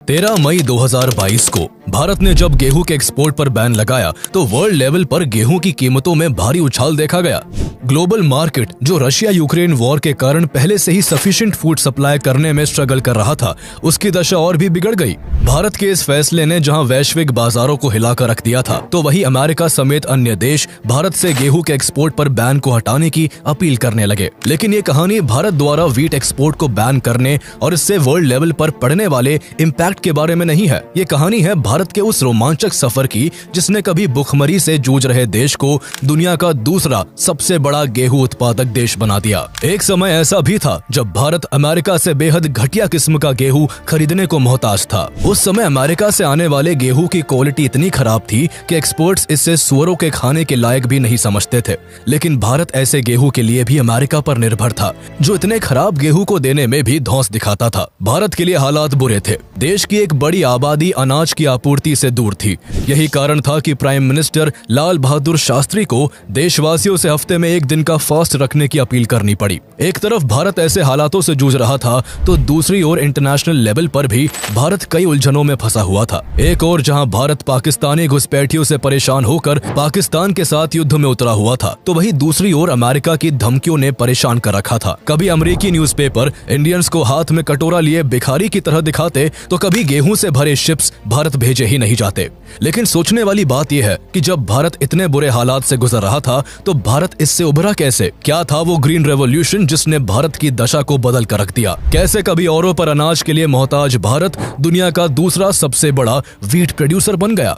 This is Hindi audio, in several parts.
13 मई 2022 को भारत ने जब गेहूं के एक्सपोर्ट पर बैन लगाया तो वर्ल्ड लेवल पर गेहूं की कीमतों में भारी उछाल देखा गया। ग्लोबल मार्केट जो रशिया यूक्रेन वॉर के कारण पहले से ही सफिशिएंट फूड सप्लाई करने में स्ट्रगल कर रहा था, उसकी दशा और भी बिगड़ गई। भारत के इस फैसले ने जहां वैश्विक बाजारों को हिलाकर रख दिया था, तो वहीं अमेरिका समेत अन्य देश भारत से गेहूं के एक्सपोर्ट पर बैन को हटाने की अपील करने लगे। लेकिन ये कहानी भारत द्वारा वीट एक्सपोर्ट को बैन करने और इससे वर्ल्ड लेवल पर पड़ने वाले इम्पैक्ट के बारे में नहीं है। ये कहानी है भारत के उस रोमांचक सफर की जिसने कभी भुखमरी से जूझ रहे देश को दुनिया का दूसरा सबसे बड़ा गेहूं उत्पादक देश बना दिया। एक समय ऐसा भी था जब भारत अमेरिका से बेहद घटिया किस्म का गेहूं खरीदने को मोहताज था। उस समय अमेरिका से आने वाले गेहूं की क्वालिटी इतनी खराब थी कि एक्सपर्ट्स इससे सुअरों के खाने के लायक भी नहीं समझते थे। लेकिन भारत ऐसे गेहूं के लिए भी अमेरिका पर निर्भर था, जो इतने खराब गेहूं को देने में भी धौंस दिखाता था। भारत के लिए हालात बुरे थे। देश की एक बड़ी आबादी अनाज की आपूर्ति से दूर थी। यही कारण था कि प्राइम मिनिस्टर लाल बहादुर शास्त्री को देशवासियों से हफ्ते में एक दिन का फास्ट रखने की अपील करनी पड़ी। एक तरफ भारत ऐसे हालातों से जूझ रहा था, तो दूसरी ओर इंटरनेशनल लेवल पर भी भारत कई उलझनों में फंसा हुआ था। एक और जहां भारत पाकिस्तानी घुसपैठियों से परेशान होकर पाकिस्तान के साथ युद्ध में उतरा हुआ था, तो वहीं दूसरी ओर अमेरिका की धमकियों ने परेशान कर रखा था। कभी अमेरिकी न्यूज़पेपर इंडियंस को हाथ में कटोरा लिए भिखारी की तरह दिखाते, तो कभी गेहूं से भरे शिप्स भारत भेजे ही नहीं जाते। लेकिन सोचने वाली बात यह है कि जब भारत इतने बुरे हालात से गुजर रहा था, तो भारत इससे उभरा कैसे? क्या था वो ग्रीन रेवोल्यूशन जिसने भारत की दशा को बदल कर रख दिया? कैसे कभी औरों पर अनाज के लिए मोहताज भारत दुनिया का दूसरा सबसे बड़ा वीट प्रोड्यूसर बन गया?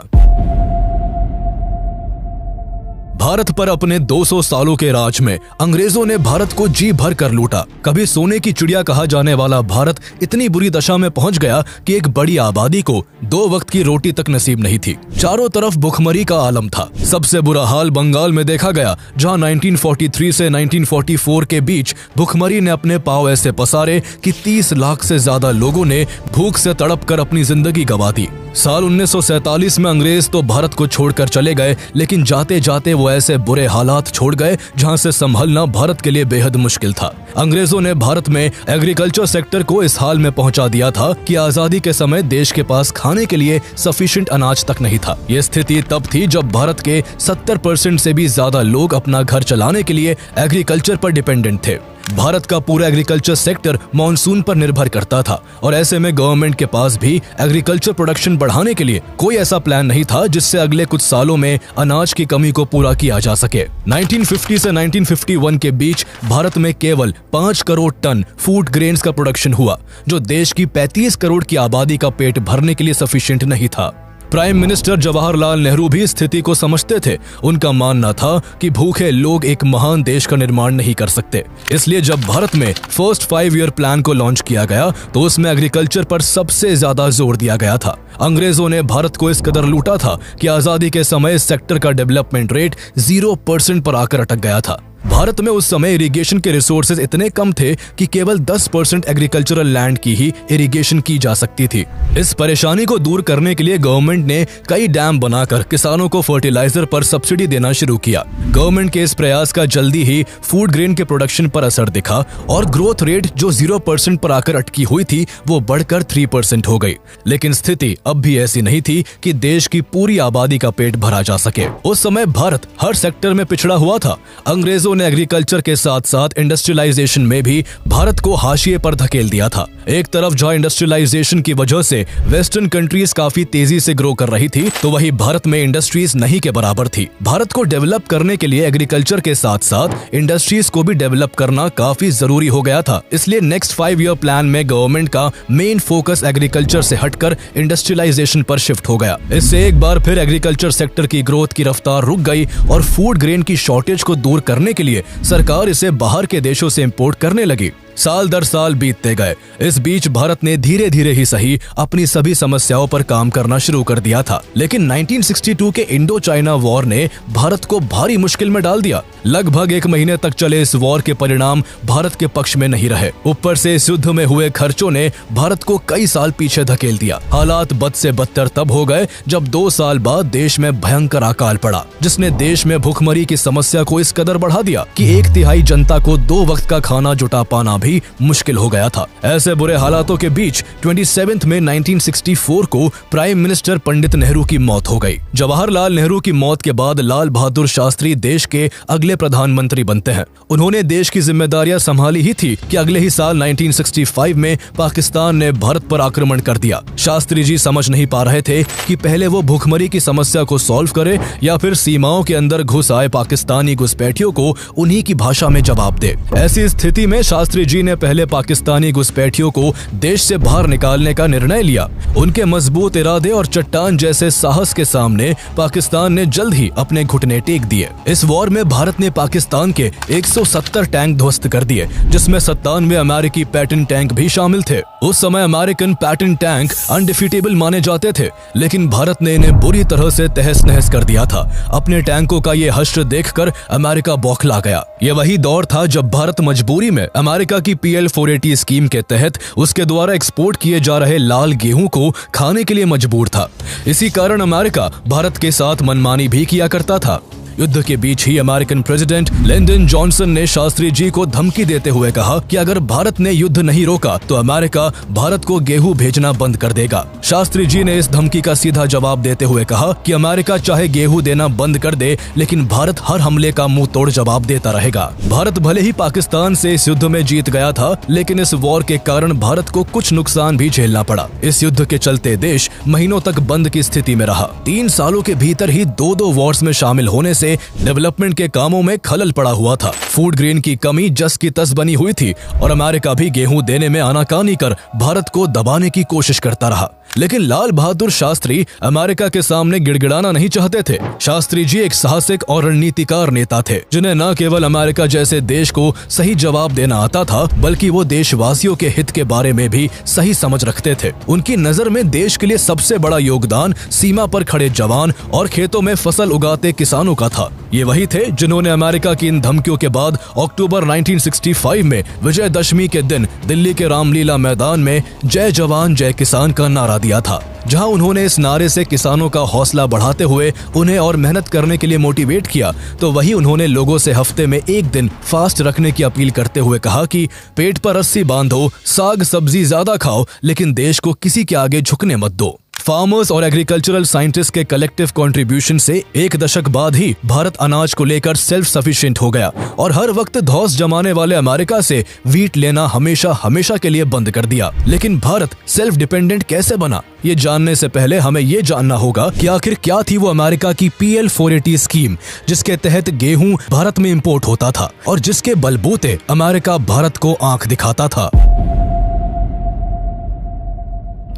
भारत पर अपने 200 सालों के राज में अंग्रेजों ने भारत को जी भर कर लूटा। कभी सोने की चिड़िया कहा जाने वाला भारत इतनी बुरी दशा में पहुंच गया कि एक बड़ी आबादी को 2 वक्त की रोटी तक नसीब नहीं थी। चारों तरफ भुखमरी का आलम था। सबसे बुरा हाल बंगाल में देखा गया, जहां 1943 से 1944 के बीच भुखमरी ने अपने पांव ऐसे पसारे कि 30 लाख से ज्यादा लोगों ने भूख से तड़प कर अपनी जिंदगी गंवा दी। साल 1947 में अंग्रेज तो भारत को छोड़कर चले गए, लेकिन जाते जाते वो ऐसे बुरे हालात छोड़ गए जहां से संभलना भारत के लिए बेहद मुश्किल था। अंग्रेजों ने भारत में एग्रीकल्चर सेक्टर को इस हाल में पहुंचा दिया था कि आजादी के समय देश के पास खाने के लिए सफिशिएंट अनाज तक नहीं था। ये स्थिति तब थी जब भारत के 70% से भी ज्यादा लोग अपना घर चलाने के लिए एग्रीकल्चर पर डिपेंडेंट थे। भारत का पूरा एग्रीकल्चर सेक्टर मॉनसून पर निर्भर करता था, और ऐसे में गवर्नमेंट के पास भी एग्रीकल्चर प्रोडक्शन बढ़ाने के लिए कोई ऐसा प्लान नहीं था जिससे अगले कुछ सालों में अनाज की कमी को पूरा किया जा सके। 1950 से 1951 के बीच भारत में केवल 5 करोड़ टन फूड ग्रेन्स का प्रोडक्शन हुआ, जो देश की 35 करोड़ की आबादी का पेट भरने के लिए सफिशिएंट नहीं था। प्राइम मिनिस्टर जवाहरलाल नेहरू भी स्थिति को समझते थे। उनका मानना था कि भूखे लोग एक महान देश का निर्माण नहीं कर सकते। इसलिए जब भारत में फर्स्ट 5 ईयर प्लान को लॉन्च किया गया, तो उसमें एग्रीकल्चर पर सबसे ज्यादा जोर दिया गया था। अंग्रेजों ने भारत को इस कदर लूटा था कि आजादी के समय इस सेक्टर का डेवलपमेंट रेट 0% पर आकर अटक गया था। भारत में उस समय इरिगेशन के रिसोर्सेज इतने कम थे कि केवल 10% एग्रीकल्चरल लैंड की ही इरिगेशन की जा सकती थी। इस परेशानी को दूर करने के लिए गवर्नमेंट ने कई डैम बनाकर किसानों को फर्टिलाइजर पर सब्सिडी देना शुरू किया। गवर्नमेंट के इस प्रयास का जल्दी ही फूड ग्रेन के प्रोडक्शन पर असर दिखा, और ग्रोथ रेट जो 0% पर आकर अटकी हुई थी, वो बढ़कर 3% हो गई। लेकिन स्थिति अब भी ऐसी नहीं थी कि देश की पूरी आबादी का पेट भरा जा सके। उस समय भारत हर सेक्टर में पिछड़ा हुआ था। अंग्रेजों ने एग्रीकल्चर के साथ साथ इंडस्ट्रियलाइजेशन में भी भारत को हाशिए पर धकेल दिया था। एक तरफ जहां इंडस्ट्रियलाइजेशन की वजह से वेस्टर्न कंट्रीज काफी तेजी से ग्रो कर रही थी, तो वहीं भारत में इंडस्ट्रीज नहीं के बराबर थी। भारत को डेवलप करने के लिए एग्रीकल्चर के साथ साथ इंडस्ट्रीज को भी डेवलप करना काफी जरूरी हो गया था। इसलिए नेक्स्ट 5 ईयर प्लान में गवर्नमेंट का मेन फोकस एग्रीकल्चर से हटकर इंडस्ट्रियलाइजेशन पर शिफ्ट हो गया। इससे एक बार फिर एग्रीकल्चर सेक्टर की ग्रोथ की रफ्तार रुक गई, और फूड ग्रेन की शॉर्टेज को दूर करने के लिए सरकार इसे बाहर के देशों से इंपोर्ट करने लगी। साल दर साल बीतते गए। इस बीच भारत ने धीरे धीरे ही सही अपनी सभी समस्याओं पर काम करना शुरू कर दिया था। लेकिन 1962 के इंडो चाइना वॉर ने भारत को भारी मुश्किल में डाल दिया। लगभग 1 महीने तक चले इस वॉर के परिणाम भारत के पक्ष में नहीं रहे। ऊपर से इस युद्ध में हुए खर्चों ने भारत को कई साल पीछे धकेल दिया। हालात बद से बदतर तब हो गए जब 2 साल बाद देश में भयंकर अकाल पड़ा, जिसने देश में भुखमरी की समस्या को इस कदर बढ़ा दिया कि 1/3 जनता को 2 वक्त का खाना जुटा पाना भी मुश्किल हो गया था। ऐसे बुरे हालातों के बीच 27 मई 1964 को प्राइम मिनिस्टर पंडित नेहरू की मौत हो गई। जवाहरलाल नेहरू की मौत के बाद लाल बहादुर शास्त्री देश के अगले प्रधानमंत्री बनते हैं। उन्होंने देश की जिम्मेदारियां संभाली ही थी कि अगले ही साल 1965 में पाकिस्तान ने भारत पर आक्रमण कर दिया। शास्त्री जी समझ नहीं पा रहे थे कि पहले वो भूखमरी की समस्या को सॉल्व करे या फिर सीमाओं के अंदर घुस आए पाकिस्तानी घुसपैठियों को उन्हीं की भाषा में जवाब दे। ऐसी स्थिति में शास्त्री जी ने पहले पाकिस्तानी घुसपैठियों को देश से बाहर निकालने का निर्णय लिया। उनके मजबूत इरादे और चट्टान जैसे साहस के सामने पाकिस्तान ने जल्द ही अपने घुटने टेक दिए। इस वॉर में भारत ने पाकिस्तान के 170 टैंक ध्वस्त कर दिए, जिसमें 97 अमेरिकी पैटर्न टैंक भी शामिल थे। उस समय अमेरिकन पैटर्न टैंक अनडिफीटेबल माने जाते थे, लेकिन भारत ने इन्हें बुरी तरह से तहस नहस कर दिया था। अपने टैंकों का ये हश्र देखकर अमेरिका बौखला गया। ये वही दौर था जब भारत मजबूरी में अमेरिका की PL-480 स्कीम के तहत उसके द्वारा एक्सपोर्ट किए जा रहे लाल गेहूं को खाने के लिए मजबूर था। इसी कारण अमेरिका भारत के साथ मनमानी भी किया करता था। युद्ध के बीच ही अमेरिकन प्रेसिडेंट लिंडन जॉनसन ने शास्त्री जी को धमकी देते हुए कहा कि अगर भारत ने युद्ध नहीं रोका तो अमेरिका भारत को गेहूं भेजना बंद कर देगा। शास्त्री जी ने इस धमकी का सीधा जवाब देते हुए कहा कि अमेरिका चाहे गेहूं देना बंद कर दे, लेकिन भारत हर हमले का मुंह तोड़ जवाब देता रहेगा। भारत भले ही पाकिस्तान से इस युद्ध में जीत गया था, लेकिन इस वॉर के कारण भारत को कुछ नुकसान भी झेलना पड़ा। इस युद्ध के चलते देश महीनों तक बंद की स्थिति में रहा। 3 सालों के भीतर ही 2 वॉर्स में शामिल होने से डेवलपमेंट के कामों में खलल पड़ा हुआ था। फूड ग्रेन की कमी जस की तस बनी हुई थी और अमेरिका भी गेहूं देने में आनाकानी कर भारत को दबाने की कोशिश करता रहा। लेकिन लाल बहादुर शास्त्री अमेरिका के सामने गिड़गिड़ाना नहीं चाहते थे। शास्त्री जी एक साहसिक और रणनीतिकार नेता थे, जिन्हें न केवल अमेरिका जैसे देश को सही जवाब देना आता था, बल्कि वो देशवासियों के हित के बारे में भी सही समझ रखते थे। उनकी नजर में देश के लिए सबसे बड़ा योगदान सीमा पर खड़े जवान और खेतों में फसल उगाते किसानों का था। ये वही थे जिन्होंने अमेरिका की इन धमकियों के बाद अक्टूबर 1965 में विजयदशमी के दिन दिल्ली के रामलीला मैदान में जय जवान जय किसान का नारा दिया था। जहां उन्होंने इस नारे से किसानों का हौसला बढ़ाते हुए उन्हें और मेहनत करने के लिए मोटिवेट किया, तो वही उन्होंने लोगों से हफ्ते में 1 दिन फास्ट रखने की अपील करते हुए कहा कि पेट पर रस्सी बांधो, साग सब्जी ज्यादा खाओ, लेकिन देश को किसी के आगे झुकने मत दो। फार्मर्स और एग्रीकल्चरल साइंटिस्ट के कलेक्टिव कंट्रीब्यूशन से 1 दशक बाद ही भारत अनाज को लेकर सेल्फ सफिशिएंट हो गया और हर वक्त धौंस जमाने वाले अमेरिका से वीट लेना हमेशा के लिए बंद कर दिया। लेकिन भारत सेल्फ डिपेंडेंट कैसे बना? ये जानने से पहले हमें ये जानना होगा कि आखिर क्या थी वो अमेरिका की PL-480 स्कीम, जिसके तहत गेहूं भारत में इंपोर्ट होता था और जिसके बलबूते अमेरिका भारत को आंख दिखाता था।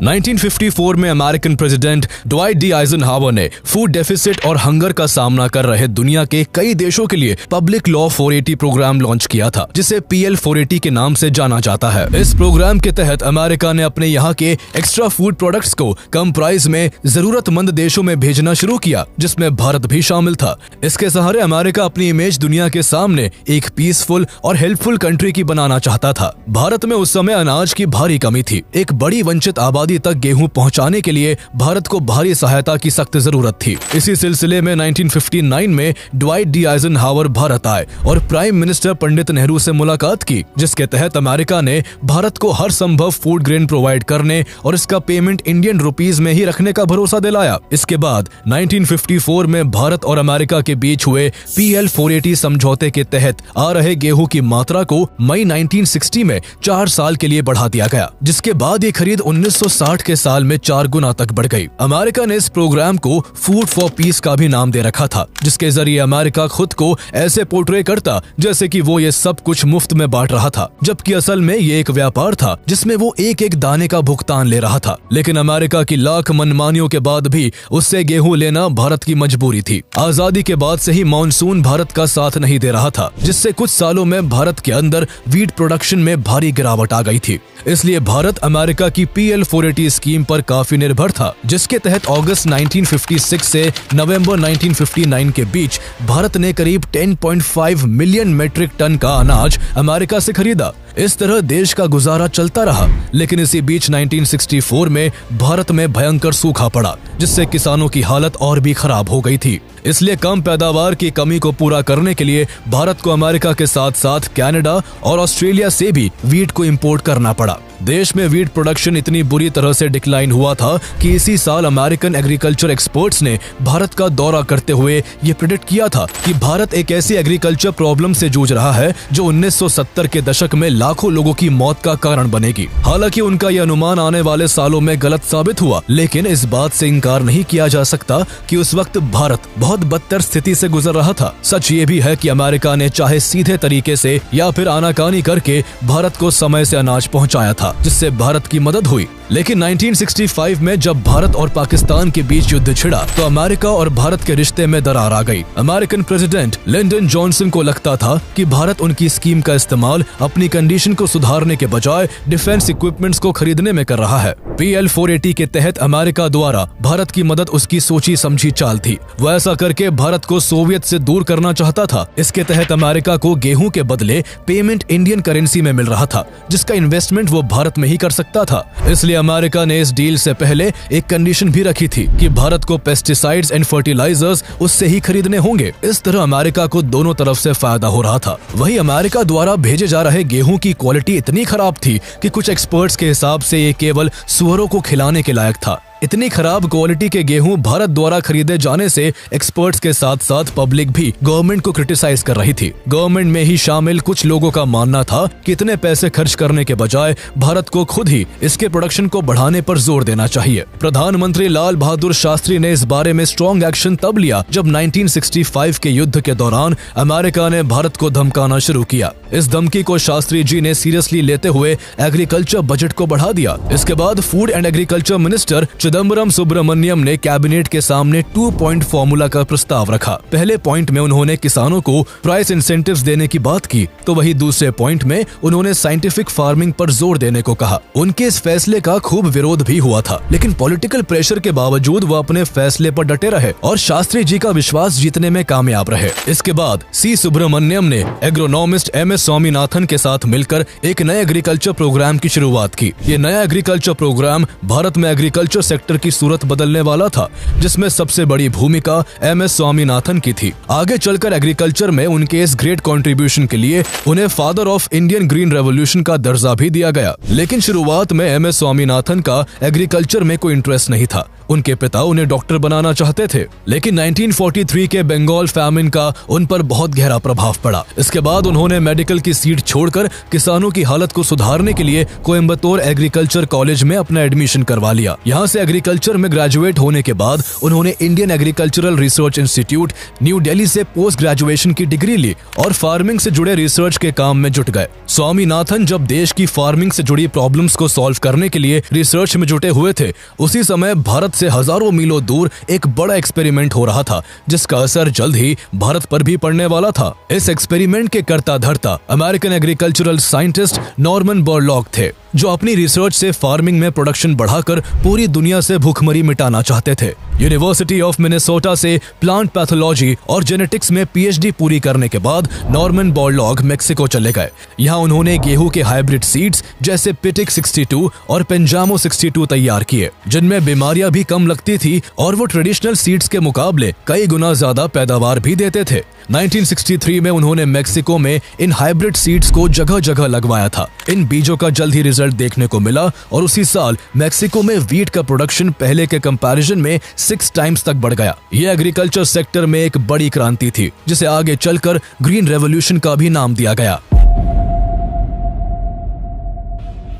1954 में American president Dwight D Eisenhower ने फूड डेफिसिट और हंगर का सामना कर रहे दुनिया के कई देशों के लिए पब्लिक लॉ 480 प्रोग्राम लॉन्च किया था, जिसे PL-480 के नाम से जाना जाता है। इस प्रोग्राम के तहत अमेरिका ने अपने यहाँ के एक्स्ट्रा फूड प्रोडक्ट्स को कम प्राइस में जरूरतमंद देशों में भेजना शुरू किया, जिसमें भारत भी शामिल था। इसके सहारे अमेरिका अपनी इमेज दुनिया के सामने एक पीसफुल और हेल्पफुल कंट्री की बनाना चाहता था। भारत में उस समय अनाज की भारी कमी थी। एक बड़ी वंचित आबादी तक गेहूं पहुंचाने के लिए भारत को भारी सहायता की सख्त जरूरत थी। इसी सिलसिले में 1959 में ड्वाइट डी आइजनहावर भारत आए और प्राइम मिनिस्टर पंडित नेहरू से मुलाकात की, जिसके तहत अमेरिका ने भारत को हर संभव फूड ग्रेन प्रोवाइड करने और इसका पेमेंट इंडियन रुपीस में ही रखने का भरोसा दिलाया। इसके बाद 1954 में भारत और अमेरिका के बीच हुए PL-480 समझौते के तहत आ रहे गेहूं की मात्रा को मई 1960 में 4 साल के लिए बढ़ा दिया गया, जिसके बाद ये खरीद 1960 के साल में 4 गुना तक बढ़ गई। अमेरिका ने इस प्रोग्राम को फूड फॉर पीस का भी नाम दे रखा था, जिसके जरिए अमेरिका खुद को ऐसे पोर्ट्रे करता जैसे कि वो ये सब कुछ मुफ्त में बांट रहा था, जबकि असल में ये एक व्यापार था जिसमें वो एक एक दाने का भुगतान ले रहा था। लेकिन अमेरिका की लाख मनमानियों के बाद भी उससे गेहूं लेना भारत की मजबूरी थी। आजादी के बाद से ही मानसून भारत का साथ नहीं दे रहा था, जिससे कुछ सालों में भारत के अंदर वीट प्रोडक्शन में भारी गिरावट आ गई थी। इसलिए भारत अमेरिका की PL-480 सिक्योरिटी स्कीम पर काफी निर्भर था, जिसके तहत अगस्त 1956 से नवंबर 1959 के बीच भारत ने करीब 10.5 मिलियन मीट्रिक टन का अनाज अमेरिका से खरीदा। इस तरह देश का गुजारा चलता रहा, लेकिन इसी बीच 1964 में भारत में भयंकर सूखा पड़ा, जिससे किसानों की हालत और भी खराब हो गई थी। इसलिए कम पैदावार की कमी को पूरा करने के लिए भारत को अमेरिका के साथ साथ कनाडा और ऑस्ट्रेलिया से भी वीट को इंपोर्ट करना पड़ा। देश में वीट प्रोडक्शन इतनी बुरी तरह से डिक्लाइन हुआ था कि इसी साल अमेरिकन एग्रीकल्चर एक्सपर्ट्स ने भारत का दौरा करते हुए ये प्रेडिक्ट किया था कि भारत एक ऐसी एग्रीकल्चर प्रॉब्लम से जूझ रहा है जो 1970 के दशक में लाखों लोगों की मौत का कारण बनेगी। हालांकि उनका यह अनुमान आने वाले सालों में गलत साबित हुआ, लेकिन इस बात से इनकार नहीं किया जा सकता कि उस वक्त भारत बहुत बदतर स्थिति से गुजर रहा था। सच ये भी है कि अमेरिका ने चाहे सीधे तरीके से या फिर आनाकानी करके भारत को समय से अनाज पहुंचाया था, जिससे भारत की मदद हुई। लेकिन 1965 में जब भारत और पाकिस्तान के बीच युद्ध छिड़ा तो अमेरिका और भारत के रिश्ते में दरार आ गई। अमेरिकन प्रेसिडेंट लिंडन जॉनसन को लगता था कि भारत उनकी स्कीम का इस्तेमाल अपनी कंडीशन को सुधारने के बजाय डिफेंस इक्विपमेंट्स को खरीदने में कर रहा है। PL 480 के तहत अमेरिका द्वारा भारत की मदद उसकी सोची समझी चाल थी। वह ऐसा करके भारत को सोवियत से दूर करना चाहता था। इसके तहत अमेरिका को गेहूं के बदले पेमेंट इंडियन करेंसी में मिल रहा था, जिसका इन्वेस्टमेंट वो भारत में ही कर सकता था। इसलिए अमेरिका ने इस डील से पहले एक कंडीशन भी रखी थी कि भारत को पेस्टिसाइड्स एंड फर्टिलाइजर्स उससे ही खरीदने होंगे। इस तरह अमेरिका को दोनों तरफ से फायदा हो रहा था। वहीं अमेरिका द्वारा भेजे जा रहे गेहूं की क्वालिटी इतनी खराब थी कि कुछ एक्सपर्ट्स के हिसाब से ये केवल सुअरों को खिलाने के लायक था। इतनी खराब क्वालिटी के गेहूं भारत द्वारा खरीदे जाने से एक्सपर्ट्स के साथ साथ पब्लिक भी गवर्नमेंट को क्रिटिसाइज कर रही थी। गवर्नमेंट में ही शामिल कुछ लोगों का मानना था कि इतने पैसे खर्च करने के बजाय भारत को खुद ही इसके प्रोडक्शन को बढ़ाने पर जोर देना चाहिए। प्रधानमंत्री लाल बहादुर शास्त्री ने इस बारे में स्ट्रॉन्ग एक्शन तब लिया जब 1965 के युद्ध के दौरान अमेरिका ने भारत को धमकाना शुरू किया। इस धमकी को शास्त्री जी ने सीरियसली लेते हुए एग्रीकल्चर बजट को बढ़ा दिया। इसके बाद food and agriculture minister Chidambaram Subramaniam ने कैबिनेट के सामने 2 पॉइंट फॉर्मूला का प्रस्ताव रखा। पहले पॉइंट में उन्होंने किसानों को प्राइस इंसेंटिव्स देने की बात की, तो वही दूसरे पॉइंट में उन्होंने साइंटिफिक फार्मिंग पर जोर देने को कहा। उनके इस फैसले का खूब विरोध भी हुआ था, लेकिन पॉलिटिकल प्रेशर के बावजूद वो अपने फैसले पर डटे रहे और शास्त्री जी का विश्वास जीतने में कामयाब रहे। इसके बाद सी सुब्रमण्यम ने एग्रोनॉमिस्ट MS स्वामीनाथन के साथ मिलकर एक नए एग्रीकल्चर प्रोग्राम की शुरुआत की। ये नया एग्रीकल्चर प्रोग्राम भारत में एग्रीकल्चर सेक्टर की सूरत बदलने वाला था, जिसमें सबसे बड़ी भूमिका MS स्वामीनाथन की थी। आगे चलकर एग्रीकल्चर में उनके इस ग्रेट कंट्रीब्यूशन के लिए उन्हें father of Indian green revolution का दर्जा भी दिया गया। लेकिन शुरुआत में MS स्वामीनाथन का एग्रीकल्चर में कोई इंटरेस्ट नहीं था। उनके पिता उन्हें डॉक्टर बनाना चाहते थे, लेकिन 1943 के बंगाल फैमिन का उन पर बहुत गहरा प्रभाव पड़ा। इसके बाद उन्होंने मेडिकल की सीट छोड़कर किसानों की हालत को सुधारने के लिए कोयम्बतूर एग्रीकल्चर कॉलेज में अपना एडमिशन करवा लिया। यहाँ से एग्रीकल्चर में ग्रेजुएट होने के बाद उन्होंने Indian agricultural research institute new Delhi से पोस्ट ग्रेजुएशन की डिग्री ली और फार्मिंग से जुड़े रिसर्च के काम में जुट गए। स्वामीनाथन जब देश की फार्मिंग से जुड़ी प्रॉब्लम्स को सॉल्व करने के लिए रिसर्च में जुटे हुए थे, उसी समय भारत से हजारों मीलों दूर एक बड़ा एक्सपेरिमेंट हो रहा था, जिसका असर जल्द ही भारत पर भी पड़ने वाला था। इस एक्सपेरिमेंट के कर्ता धर्ता American agricultural scientist Norman Borlaug थे, जो अपनी रिसर्च से फार्मिंग में प्रोडक्शन बढ़ाकर पूरी दुनिया से भूखमरी मिटाना चाहते थे। यूनिवर्सिटी ऑफ मिनेसोटा से प्लांट पैथोलॉजी और जेनेटिक्स में PhD पूरी करने के बाद नॉर्मन बोरलॉग मेक्सिको चले गए। यहाँ उन्होंने गेहूं के हाइब्रिड सीड्स जैसे पिटिक 62 और पेंजामो 62 तैयार किए, जिनमें बीमारियां भी कम लगती थी और वो ट्रेडिशनल सीड्स के मुकाबले कई गुना ज्यादा पैदावार भी देते थे। 1963 में उन्होंने मेक्सिको में इन हाइब्रिड सीड्स को जगह जगह लगवाया था। इन बीजों का जल्द ही रिजल्ट देखने को मिला और उसी साल मेक्सिको में वीट का प्रोडक्शन पहले के कंपैरिजन में 6 टाइम्स तक बढ़ गया। यह एग्रीकल्चर सेक्टर में एक बड़ी क्रांति थी, जिसे आगे चलकर ग्रीन रेवोल्यूशन का भी नाम दिया गया।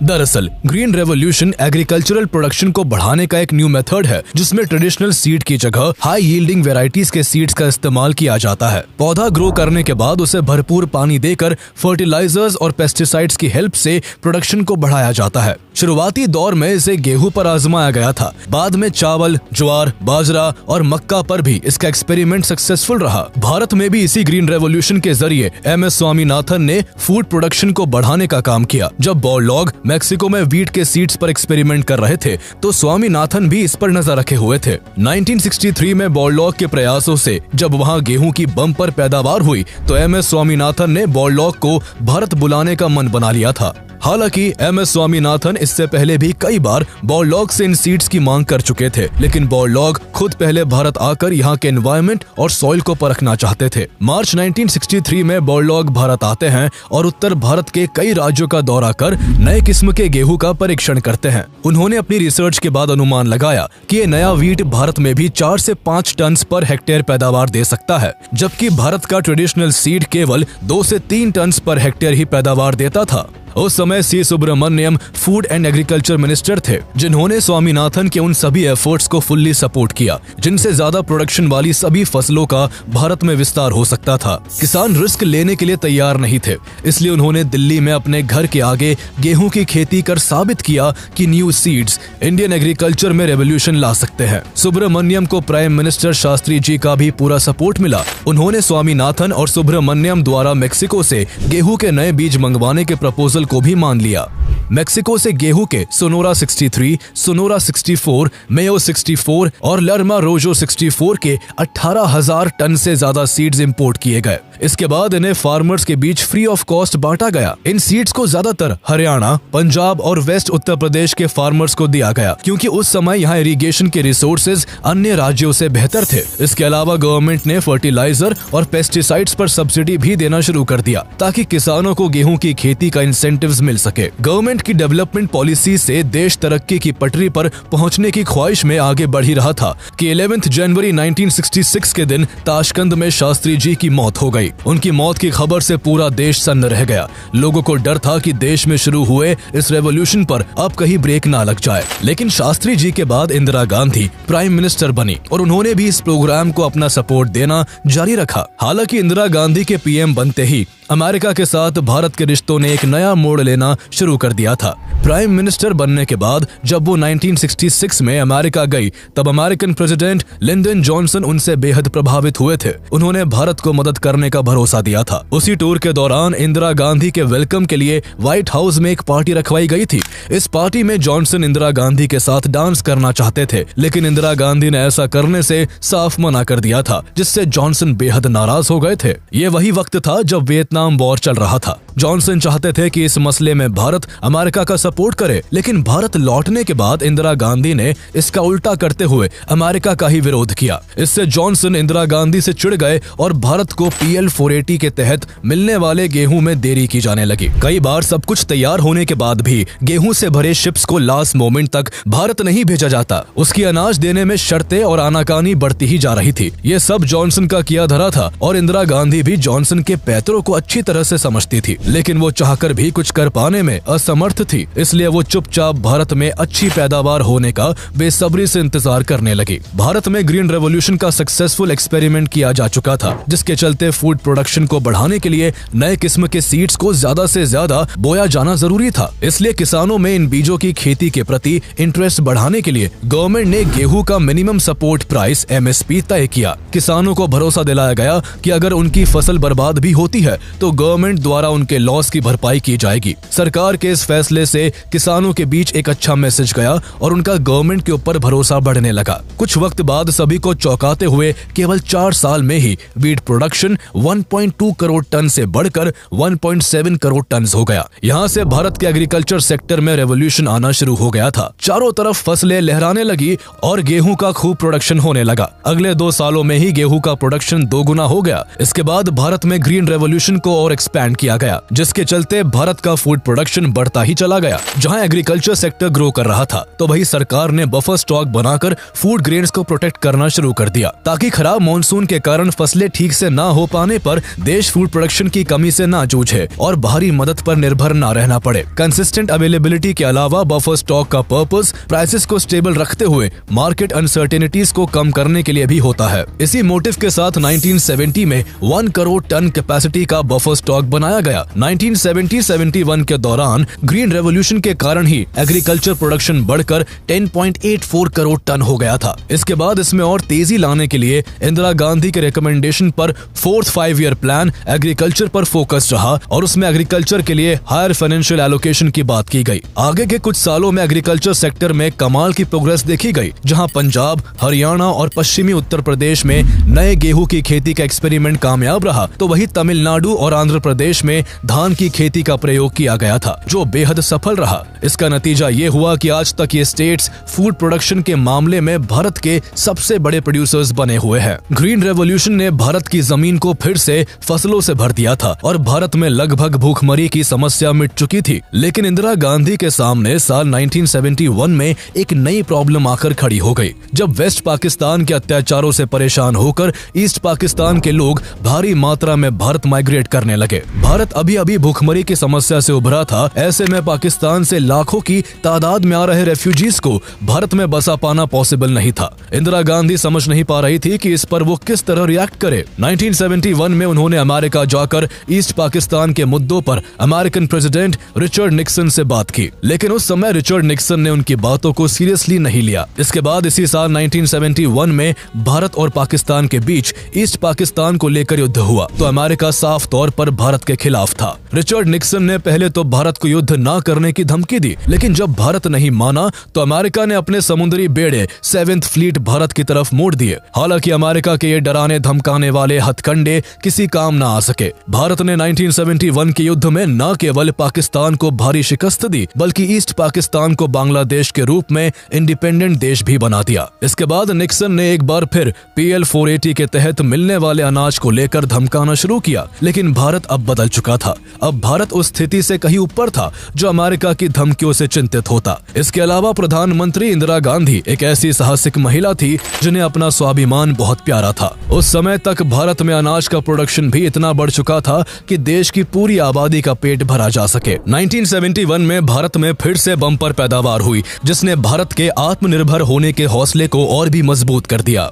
दरअसल ग्रीन रेवोल्यूशन एग्रीकल्चरल प्रोडक्शन को बढ़ाने का एक न्यू मेथड है, जिसमें ट्रेडिशनल सीड की जगह हाई यील्डिंग वेराइटीज के सीड्स का इस्तेमाल किया जाता है। पौधा ग्रो करने के बाद उसे भरपूर पानी देकर फर्टिलाइजर्स और पेस्टिसाइड्स की हेल्प से प्रोडक्शन को बढ़ाया जाता है। शुरुआती दौर में इसे गेहूं पर आजमाया गया था, बाद में चावल, ज्वार, बाजरा और मक्का पर भी इसका एक्सपेरिमेंट सक्सेसफुल रहा। भारत में भी इसी ग्रीन रेवोल्यूशन के जरिए MS स्वामीनाथन ने फूड प्रोडक्शन को बढ़ाने का काम किया। जब बोरलॉग मैक्सिको में वीट के सीड्स पर एक्सपेरिमेंट कर रहे थे तो स्वामीनाथन भी इस पर नजर रखे हुए थे। 1963 में बॉरलॉग के प्रयासों से जब वहां गेहूं की बम्पर पैदावार हुई तो MS स्वामीनाथन ने बॉरलॉग को भारत बुलाने का मन बना लिया था। हालांकि MS स्वामीनाथन इससे पहले भी कई बार बॉरलॉग से इन सीड्स की मांग कर चुके थे, लेकिन बॉरलॉग खुद पहले भारत आकर यहाँ के एनवायरनमेंट और सॉइल को परखना चाहते थे। मार्च 1963 में बॉरलॉग भारत आते हैं और उत्तर भारत के कई राज्यों का दौरा कर नए किस्म के गेहूं का परीक्षण करते हैं। उन्होंने अपनी रिसर्च के बाद अनुमान लगाया कि ये नया वीट भारत में भी 4 से 5 टन पर हेक्टेयर पैदावार दे सकता है, जबकि भारत का ट्रेडिशनल सीड केवल 2 से 3 टन पर हेक्टेयर ही पैदावार देता था। उस समय C. Subramaniam food and agriculture minister थे, जिन्होंने स्वामीनाथन के उन सभी एफर्ट्स को फुल्ली सपोर्ट किया जिनसे ज्यादा प्रोडक्शन वाली सभी फसलों का भारत में विस्तार हो सकता था। किसान रिस्क लेने के लिए तैयार नहीं थे, इसलिए उन्होंने दिल्ली में अपने घर के आगे गेहूं की खेती कर साबित किया कि न्यू सीड्स इंडियन एग्रीकल्चर में रेवोल्यूशन ला सकते हैं। सुब्रमण्यम को प्राइम मिनिस्टर शास्त्री जी का भी पूरा सपोर्ट मिला। उन्होंने स्वामीनाथन और सुब्रमण्यम द्वारा मेक्सिको से गेहूं के नए बीज मंगवाने के प्रपोजल को भी मान लिया। मेक्सिको से गेहूं के सोनोरा 63, सोनोरा 64, मेयो 64 और लर्मा रोजो 64 के 18,000 टन से ज्यादा सीड्स इंपोर्ट किए गए। इसके बाद इन्हें फार्मर्स के बीच फ्री ऑफ कॉस्ट बांटा गया। इन सीड्स को ज्यादातर हरियाणा, पंजाब और वेस्ट उत्तर प्रदेश के फार्मर्स को दिया गया, क्योंकि उस समय यहाँ इरिगेशन के रिसोर्सेज अन्य राज्यों से बेहतर थे। इसके अलावा गवर्नमेंट ने फर्टिलाइजर और पेस्टिसाइड्स पर सब्सिडी भी देना शुरू कर दिया ताकि किसानों को गेहूं की खेती का इंसेंटिव्स मिल सके। गवर्नमेंट की डेवलपमेंट पॉलिसी से देश तरक्की की पटरी पर पहुंचने की ख्वाहिश में आगे बढ़ ही रहा था कि 11 जनवरी 1966 के दिन ताशकंद में शास्त्री जी की मौत हो गई। उनकी मौत की खबर से पूरा देश सन्न रह गया। लोगों को डर था कि देश में शुरू हुए इस रेवोल्यूशन पर अब कहीं ब्रेक ना लग जाए। लेकिन शास्त्री जी के बाद इंदिरा गांधी प्राइम मिनिस्टर बनी और उन्होंने भी इस प्रोग्राम को अपना सपोर्ट देना जारी रखा। हालांकि इंदिरा गांधी के PM बनते ही अमेरिका के साथ भारत के रिश्तों ने एक नया मोड़ लेना शुरू कर दिया था। प्राइम मिनिस्टर बनने के बाद जब वो 1966 में अमेरिका गई, तब अमेरिकन प्रेसिडेंट लिंडन जॉनसन उनसे बेहद प्रभावित हुए थे। उन्होंने भारत को मदद करने का भरोसा दिया था। उसी टूर के दौरान इंदिरा गांधी के वेलकम के लिए व्हाइट हाउस में एक पार्टी रखवाई गई थी। इस पार्टी में जॉनसन इंदिरा गांधी के साथ डांस करना चाहते थे, लेकिन इंदिरा गांधी ने ऐसा करने से साफ मना कर दिया था, जिससे जॉनसन बेहद नाराज हो गए थे। ये वही वक्त था जब वियतनाम वॉर चल रहा था। जॉनसन चाहते थे कि इस मसले में भारत अमेरिका का सपोर्ट करे, लेकिन भारत लौटने के बाद इंदिरा गांधी ने इसका उल्टा करते हुए अमेरिका का ही विरोध किया। इससे जॉनसन इंदिरा गांधी से चिढ़ गए और भारत को PL 480 के तहत मिलने वाले गेहूं में देरी की जाने लगी। कई बार सब कुछ तैयार होने के बाद भी गेहूं से भरे शिप्स को लास्ट मोमेंट तक भारत नहीं भेजा जाता। उसकी अनाज देने में शर्तें और आनाकानी बढ़ती ही जा रही थी। ये सब जॉनसन का किया धरा था और इंदिरा गांधी भी जॉनसन के पैतरों को अच्छी तरह से समझती थी, लेकिन वो चाहकर भी कुछ कर पाने में असमर्थ थी। इसलिए वो चुपचाप भारत में अच्छी पैदावार होने का बेसब्री से इंतजार करने लगी। भारत में ग्रीन रेवोल्यूशन का सक्सेसफुल एक्सपेरिमेंट किया जा चुका था, जिसके चलते फूड प्रोडक्शन को बढ़ाने के लिए नए किस्म के सीड्स को ज्यादा से ज्यादा बोया जाना जरूरी था। इसलिए किसानों में इन बीजों की खेती के प्रति इंटरेस्ट बढ़ाने के लिए गवर्नमेंट ने गेहूं का मिनिमम सपोर्ट प्राइस MSP तय किया। किसानों को भरोसा दिलाया गया कि अगर उनकी फसल बर्बाद भी होती है तो गवर्नमेंट द्वारा उनके लॉस की भरपाई की जाएगी। सरकार के इस फैसले से किसानों के बीच एक अच्छा मैसेज गया और उनका गवर्नमेंट के ऊपर भरोसा बढ़ने लगा। कुछ वक्त बाद सभी को चौंकाते हुए केवल 4 साल में ही वीट प्रोडक्शन 1.2 करोड़ टन से बढ़कर 1.7 करोड़ टन हो गया। यहाँ से भारत के एग्रीकल्चर सेक्टर में रेवोल्यूशन आना शुरू हो गया था। चारों तरफ फसलें लहराने लगी और गेहूं का खूब प्रोडक्शन होने लगा। अगले 2 सालों में ही गेहूं का प्रोडक्शन 2 गुना हो गया। इसके बाद भारत में ग्रीन रेवोल्यूशन को और एक्सपैंड किया गया, जिसके चलते भारत का फूड प्रोडक्शन बढ़ता ही चला गया। जहां एग्रीकल्चर सेक्टर ग्रो कर रहा था, तो वही सरकार ने बफर स्टॉक बनाकर फूड ग्रेन्स को प्रोटेक्ट करना शुरू कर दिया, ताकि खराब मॉनसून के कारण फसलें ठीक से ना हो पाने पर देश फूड प्रोडक्शन की कमी से ना जूझे और बाहरी मदद पर निर्भर ना रहना पड़े। कंसिस्टेंट अवेलेबिलिटी के अलावा बफर स्टॉक का पर्पस प्राइसेस को स्टेबल रखते हुए मार्केट अनसर्टेनिटीज को कम करने के लिए भी होता है। इसी मोटिव के साथ 1970 में 1 करोड़ टन कैपेसिटी का बफर स्टॉक बनाया गया। 1970-71 के दौरान ग्रीन रेवोल्यूशन के कारण ही एग्रीकल्चर प्रोडक्शन बढ़कर 10.84 करोड़ टन हो गया था। इसके बाद इसमें और तेजी लाने के लिए इंदिरा गांधी के रिकमेंडेशन पर 4th 5-year प्लान एग्रीकल्चर पर फोकस रहा और उसमें एग्रीकल्चर के लिए हायर फाइनेंशियल एलोकेशन की बात की गई। आगे के कुछ सालों में एग्रीकल्चर सेक्टर में कमाल की प्रोग्रेस देखी गई, जहां पंजाब, हरियाणा और पश्चिमी उत्तर प्रदेश में नए गेहूं की खेती का एक्सपेरिमेंट कामयाब रहा, तो वही तमिलनाडु और आंध्र प्रदेश में धान की खेती का प्रयोग किया गया था, जो बेहद सफल रहा। इसका नतीजा ये हुआ कि आज तक ये स्टेट्स फूड प्रोडक्शन के मामले में भारत के सबसे बड़े प्रोड्यूसर्स बने हुए हैं। ग्रीन रेवोल्यूशन ने भारत की जमीन को फिर से फसलों से भर दिया था और भारत में लगभग भूखमरी की समस्या मिट चुकी थी। लेकिन इंदिरा गांधी के सामने साल 1971 में एक नई प्रॉब्लम आकर खड़ी हो गई, जब वेस्ट पाकिस्तान के अत्याचारों से परेशान होकर ईस्ट पाकिस्तान के लोग भारी मात्रा में भारत माइग्रेट करने लगे। भारत अभी अभी भूखमरी की समस्या से उभरा था। ऐसे में पाकिस्तान से लाखों की तादाद में आ रहे रेफ्यूजीज को भारत में बसा पाना पॉसिबल नहीं था। इंदिरा गांधी समझ नहीं पा रही थी कि इस पर वो किस तरह रिएक्ट करे। 1971 में उन्होंने अमेरिका जाकर ईस्ट पाकिस्तान के मुद्दों पर अमेरिकन प्रेसिडेंट रिचर्ड निक्सन से बात की, लेकिन उस समय रिचर्ड निक्सन ने उनकी बातों को सीरियसली नहीं लिया। इसके बाद इसी साल 1971 में भारत और पाकिस्तान के बीच ईस्ट पाकिस्तान को लेकर युद्ध हुआ, तो अमेरिका साफ तौर पर भारत के खिलाफ था। रिचर्ड निक्सन ने पहले तो भारत को युद्ध न करने की धमकी दी, लेकिन जब भारत नहीं माना तो अमेरिका ने अपने समुद्री बेड़े 7th फ्लीट भारत की तरफ मोड़ दिए। हालांकि अमेरिका के ये डराने धमकाने वाले हथकंडे किसी काम न आ सके। भारत ने 1971 के युद्ध में न केवल पाकिस्तान को भारी शिकस्त दी, बल्कि ईस्ट पाकिस्तान को बांग्लादेश के रूप में इंडिपेंडेंट देश भी बना दिया। इसके बाद निक्सन ने एक बार फिर PL 480 के तहत मिलने वाले अनाज को लेकर धमकाना शुरू किया, लेकिन भारत अब बदल चुका था। अब भारत उस स्थिति से कहीं ऊपर था जो अमेरिका की धमकियों से चिंतित होता। इसके अलावा प्रधानमंत्री इंदिरा गांधी एक ऐसी साहसिक महिला थी जिन्हें अपना स्वाभिमान बहुत प्यारा था। उस समय तक भारत में अनाज का प्रोडक्शन भी इतना बढ़ चुका था कि देश की पूरी आबादी का पेट भरा जा सके। 1971 में भारत में फिर से बम्पर पैदावार हुई, जिसने भारत के आत्मनिर्भर होने के हौसले को और भी मजबूत कर दिया।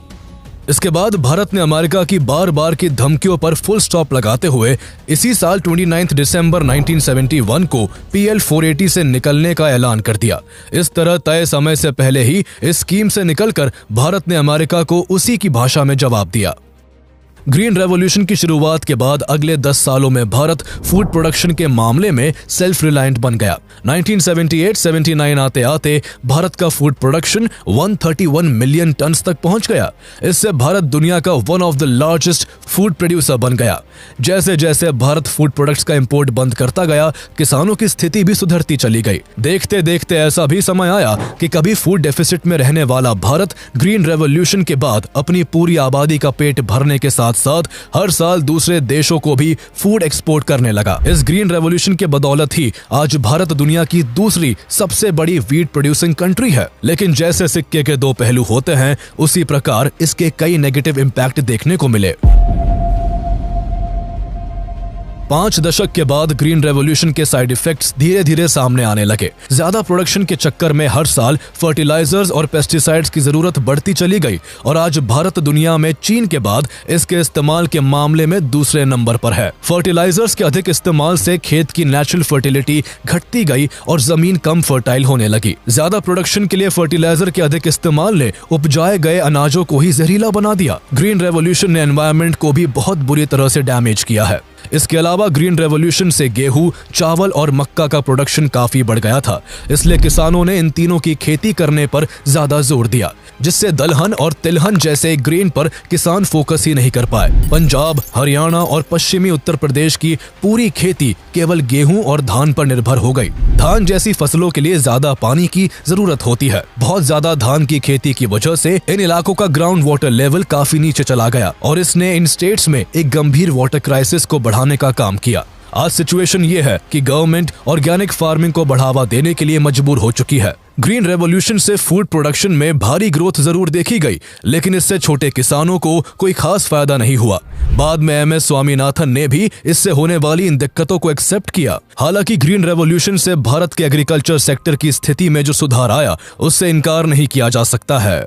इसके बाद भारत ने अमेरिका की बार बार की धमकियों पर फुल स्टॉप लगाते हुए इसी साल 29 दिसंबर 1971 को PL 480 से निकलने का ऐलान कर दिया। इस तरह तय समय से पहले ही इस स्कीम से निकलकर भारत ने अमेरिका को उसी की भाषा में जवाब दिया। ग्रीन रेवोल्यूशन की शुरुआत के बाद अगले 10 सालों में भारत फूड प्रोडक्शन के मामले में सेल्फ रिलायंट बन गया। 1978-79 आते आते भारत का फूड प्रोडक्शन 131 मिलियन टन तक पहुंच गया। इससे भारत दुनिया का one of the largest food producer बन गया। जैसे जैसे भारत फूड प्रोडक्ट्स का इंपोर्ट बंद करता गया, किसानों की स्थिति भी सुधरती चली गई। देखते देखते ऐसा भी समय आया कि कभी फूड डेफिसिट में रहने वाला भारत ग्रीन रेवोल्यूशन के बाद अपनी पूरी आबादी का पेट भरने के साथ साथ हर साल दूसरे देशों को भी फूड एक्सपोर्ट करने लगा। इस ग्रीन रेवोल्यूशन के बदौलत ही आज भारत दुनिया की दूसरी सबसे बड़ी वीट प्रोड्यूसिंग कंट्री है। लेकिन जैसे सिक्के के दो पहलू होते हैं, उसी प्रकार इसके कई नेगेटिव इम्पैक्ट देखने को मिले। 5 दशक के बाद ग्रीन रेवोल्यूशन के साइड इफेक्ट्स धीरे धीरे सामने आने लगे। ज्यादा प्रोडक्शन के चक्कर में हर साल फर्टिलाइजर्स और पेस्टिसाइड्स की जरूरत बढ़ती चली गई और आज भारत दुनिया में चीन के बाद इसके इस्तेमाल के मामले में दूसरे नंबर पर है। फर्टिलाइजर्स के अधिक इस्तेमाल से खेत की नेचुरल फर्टिलिटी घटती गई और जमीन कम फर्टाइल होने लगी। ज्यादा प्रोडक्शन के लिए फर्टिलाइजर के अधिक इस्तेमाल ने उपजाए गए अनाजों को ही जहरीला बना दिया। ग्रीन रेवोल्यूशन ने एनवायरनमेंट को भी बहुत बुरी तरह से डैमेज किया है। इसके अलावा ग्रीन रेवोल्यूशन से गेहूं, चावल और मक्का का प्रोडक्शन काफी बढ़ गया था, इसलिए किसानों ने इन तीनों की खेती करने पर ज्यादा जोर दिया, जिससे दलहन और तिलहन जैसे ग्रेन पर किसान फोकस ही नहीं कर पाए। पंजाब, हरियाणा और पश्चिमी उत्तर प्रदेश की पूरी खेती केवल गेहूं और धान पर निर्भर हो गई। धान जैसी फसलों के लिए ज्यादा पानी की जरूरत होती है। बहुत ज्यादा धान की खेती की वजह से इन इलाकों का ग्राउंड वाटर लेवल काफी नीचे चला गया और इसने इन स्टेट्स में एक गंभीर वाटर क्राइसिस को बढ़ाने का काम किया। आज सिचुएशन ये है कि गवर्नमेंट ऑर्गेनिक फार्मिंग को बढ़ावा देने के लिए मजबूर हो चुकी है। ग्रीन रेवोल्यूशन से फूड प्रोडक्शन में भारी ग्रोथ जरूर देखी गई, लेकिन इससे छोटे किसानों को कोई खास फायदा नहीं हुआ। बाद में MS स्वामीनाथन ने भी इससे होने वाली इन दिक्कतों को एक्सेप्ट किया। हालांकि ग्रीन रेवोल्यूशन से भारत के एग्रीकल्चर सेक्टर की स्थिति में जो सुधार आया, उससे इनकार नहीं किया जा सकता है।